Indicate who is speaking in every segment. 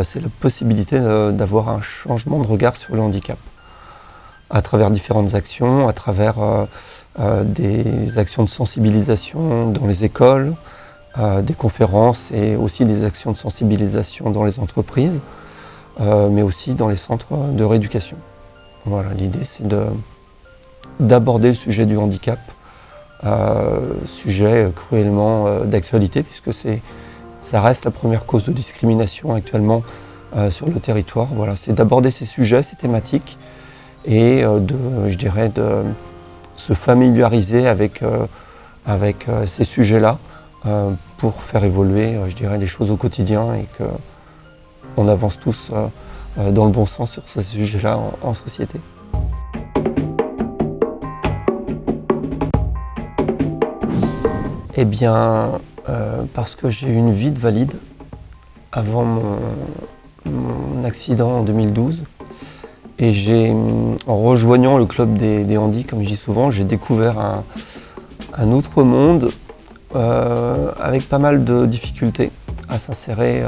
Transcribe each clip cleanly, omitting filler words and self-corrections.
Speaker 1: c'est la possibilité d'avoir un changement de regard sur le handicap à travers différentes actions, à travers des actions de sensibilisation dans les écoles, des conférences et aussi des actions de sensibilisation dans les entreprises, mais aussi dans les centres de rééducation. Voilà, l'idée c'est d'aborder le sujet du handicap, sujet cruellement d'actualité puisque ça reste la première cause de discrimination actuellement sur le territoire. Voilà, c'est d'aborder ces sujets, ces thématiques et je dirais de se familiariser avec ces sujets-là pour faire évoluer, je dirais, les choses au quotidien et qu'on avance tous dans le bon sens sur ces sujets-là en société. Eh bien, parce que j'ai eu une vie de valide avant mon accident en 2012. Et en rejoignant le club des handis, comme je dis souvent, j'ai découvert un autre monde avec pas mal de difficultés à s'insérer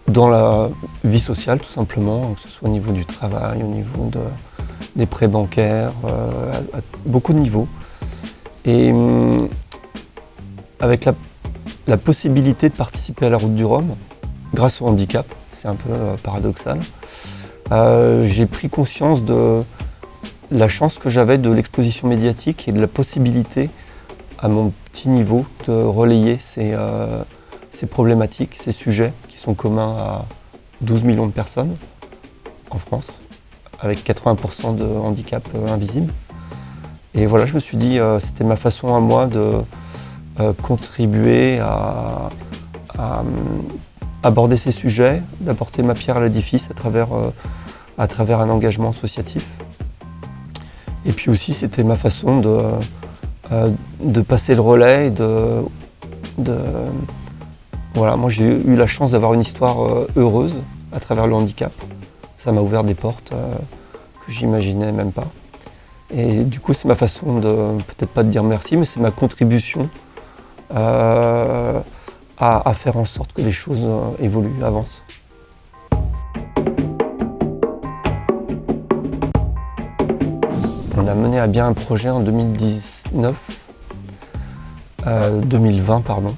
Speaker 1: dans la vie sociale, tout simplement, que ce soit au niveau du travail, au niveau des prêts bancaires, à beaucoup de niveaux. Et avec la possibilité de participer à la Route du Rhum, grâce au handicap, c'est un peu paradoxal, j'ai pris conscience de la chance que j'avais de l'exposition médiatique et de la possibilité, à mon petit niveau, de relayer ces problématiques, ces sujets qui sont communs à 12 millions de personnes en France, avec 80% de handicap invisible. Et voilà, je me suis dit, c'était ma façon à moi de contribuer à aborder ces sujets, d'apporter ma pierre à l'édifice à travers un engagement associatif. Et puis aussi, c'était ma façon de passer le relais. Voilà, moi, j'ai eu la chance d'avoir une histoire heureuse à travers le handicap. Ça m'a ouvert des portes que j'imaginais même pas. Et du coup, c'est ma façon peut-être pas de dire merci, mais c'est ma contribution à faire en sorte que les choses évoluent, avancent. On a mené à bien un projet en 2020 pardon.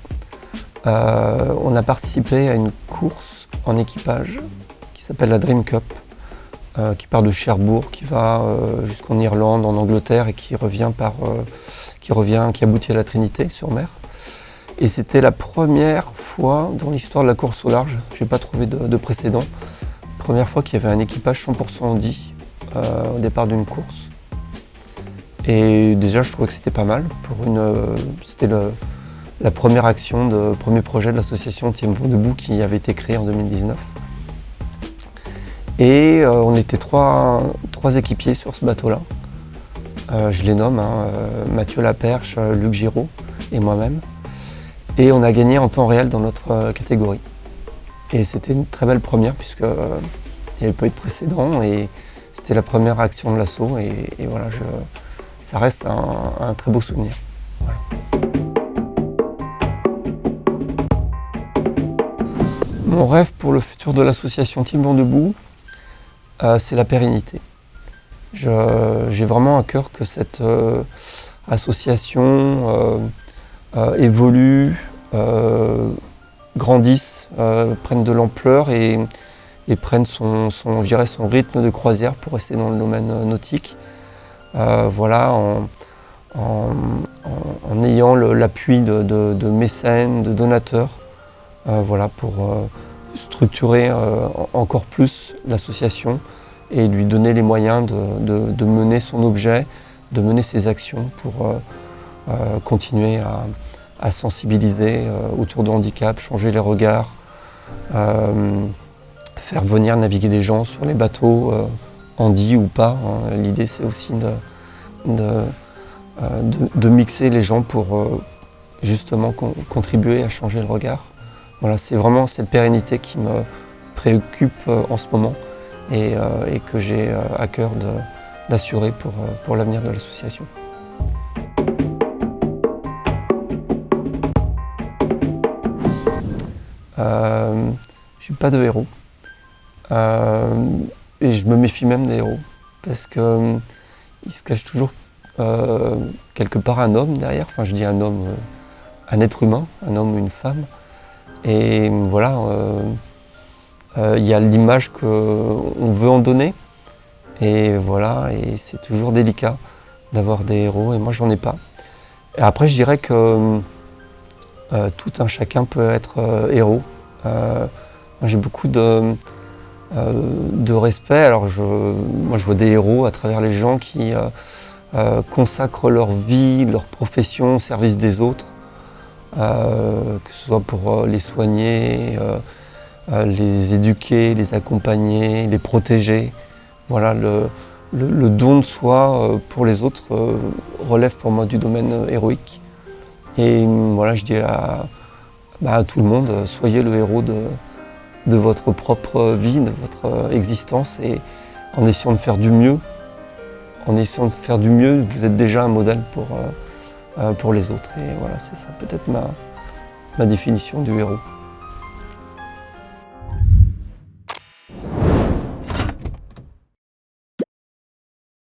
Speaker 1: On a participé à une course en équipage qui s'appelle la Dream Cup, qui part de Cherbourg, qui va jusqu'en Irlande, en Angleterre et qui aboutit à la Trinité-sur-Mer. Et c'était la première fois dans l'histoire de la course au large, je n'ai pas trouvé de précédent, première fois qu'il y avait un équipage 100% handi au départ d'une course. Et déjà, je trouvais que c'était pas mal. C'était la première action, le premier projet de l'association Team Vent Debout qui avait été créé en 2019. Et on était trois équipiers sur ce bateau-là. Je les nomme, Mathieu Laperche, Luc Giraud et moi-même. Et on a gagné en temps réel dans notre catégorie. Et c'était une très belle première puisqu'il n'y avait pas eu de précédent et c'était la première action de l'assaut et voilà, ça reste un très beau souvenir. Voilà. Mon rêve pour le futur de l'association Team Vent Debout, c'est la pérennité. J'ai vraiment à cœur que cette association évolue, grandisse, prenne de l'ampleur et prenne son rythme de croisière pour rester dans le domaine nautique. Voilà, en ayant l'appui de mécènes, de donateurs, voilà, pour structurer encore plus l'association et lui donner les moyens de mener son objet, de mener ses actions pour continuer à sensibiliser autour du handicap, changer les regards, faire venir naviguer des gens sur les bateaux, handi ou pas. L'idée c'est aussi de mixer les gens pour justement contribuer à changer le regard. Voilà, c'est vraiment cette pérennité qui me préoccupe en ce moment et que j'ai à cœur d'assurer pour l'avenir de l'association. suis pas de héros. Et je me méfie même des héros, parce que il se cache toujours quelque part un homme derrière. Enfin, je dis un homme, un être humain, un homme ou une femme. Et voilà, il y a l'image qu'on veut en donner. Et voilà, et c'est toujours délicat d'avoir des héros, et moi j'en ai pas. Et après, je dirais que tout un chacun peut être héros. Moi j'ai beaucoup de respect. Alors moi je vois des héros à travers les gens qui consacrent leur vie, leur profession au service des autres, que ce soit pour les soigner, les éduquer, les accompagner, les protéger. Voilà, le don de soi pour les autres relève pour moi du domaine héroïque. Et voilà, je dis à tout le monde, soyez le héros de votre propre vie, de votre existence, et en essayant de faire du mieux. En essayant de faire du mieux, vous êtes déjà un modèle pour les autres. Et voilà, c'est ça peut-être ma définition du héros.